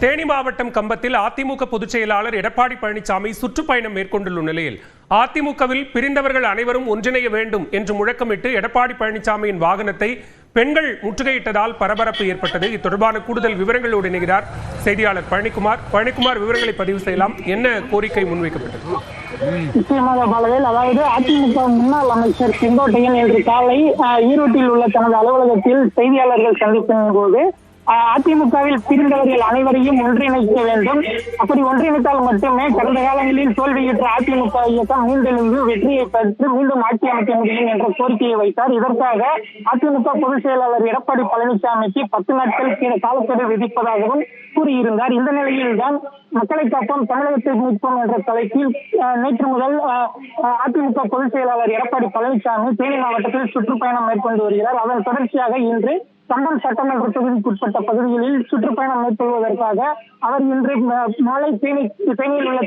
தேனி மாவட்டம் கம்பத்தில் அதிமுக பொதுச் செயலாளர் எடப்பாடி பழனிசாமி சுற்றுப்பயணம் மேற்கொண்டுள்ள நிலையில் அதிமுகவில் பிரிந்தவர்கள் அனைவரும் ஒன்றிணைய வேண்டும் என்று முழக்கமிட்டு எடப்பாடி பழனிசாமியின் வாகனத்தை பெண்கள் முற்றுகையிட்டதால் பரபரப்பு ஏற்பட்டது. இது தொடர்பான கூடுதல் விவரங்களோடு இணைகிறார் செய்தியாளர் பழனிக்குமார். விவரங்களை பதிவு செய்யலாம். என்ன கோரிக்கை முன்வைக்கப்பட்டது? நிச்சயமாக பாலவேல், அதாவது அதிமுக முன்னாள் அமைச்சர் செங்கோட்டையன் இன்று காலை ஈரோட்டில் உள்ள தனது அலுவலகத்தில் செய்தியாளர்கள் சந்திப்பின் போது அதிமுகவில் பிரிந்தவர்கள் அனைவரையும் ஒன்றிணைக்க வேண்டும், அப்படி ஒன்றிணைத்தால் மட்டுமே கடந்த காலங்களில் தோல்வியுற்ற அதிமுக இயக்கம் மீண்டெழுந்து வெற்றியை பெற்று மீண்டும் ஆட்சி அமைக்க முடியும் என்ற கோரிக்கையை வைத்தார். இதற்காக அதிமுக பொதுச் செயலாளர் எடப்பாடி பழனிசாமிக்கு 10 நாட்கள் காலக்கெடு விதிப்பதாகவும் கூறியிருந்தார். இந்த நிலையில்தான் மக்களை காப்போம் தமிழகத்தை மீட்போம் என்ற தலைப்பில் நேற்று முதல் அதிமுக பொதுச் செயலாளர் எடப்பாடி பழனிசாமி தேனி மாவட்டத்தில் சுற்றுப்பயணம் மேற்கொண்டு வருகிறார். அதன் தொடர்ச்சியாக இன்று கம்பம் சட்டமன்ற தொகுதிக்குட்பட்ட பகுதிகளில் சுற்றுப்பயணம் மேற்கொள்வதற்காக அவர் இன்று மாலை தேனியில் உள்ள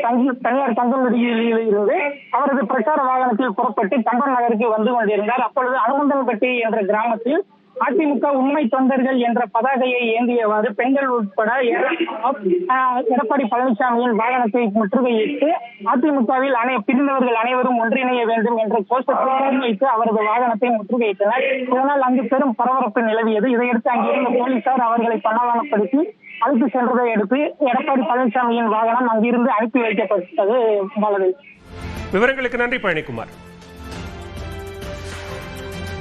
தனியார் தங்கும் விடுதியில் இருந்து அவரது பிரச்சார வாகனத்தில் புறப்பட்டு கம்பம் நகருக்கு வந்து கொண்டிருந்தார். அப்பொழுது அனுமந்தன்பட்டி என்ற கிராமத்தில் அதிமுக உண்மை தொண்டர்கள் என்ற பதாகையை ஏந்தியவாறு பெண்கள் உட்பட எடப்பாடி பழனிசாமியின் வாகனத்தை முற்றுகையிட்டு அதிமுகவில் பிரிந்தவர்கள் அனைவரும் ஒன்றிணைய வேண்டும் என்ற கோஷத்தை முன்வைத்து அவரது வாகனத்தை முற்றுகையிட்டனர். இதனால் அங்கு பெரும் பரபரப்பு நிலவியது. இதையடுத்து அங்கிருந்த போலீசார் அவர்களை பணவானப்படுத்தி அழைத்து சென்றதை அடுத்து எடப்பாடி பழனிசாமியின் வாகனம் அங்கிருந்து அனுப்பி வைக்கப்பட்டது. விவரங்களுக்கு நன்றி பழனிக்குமார்.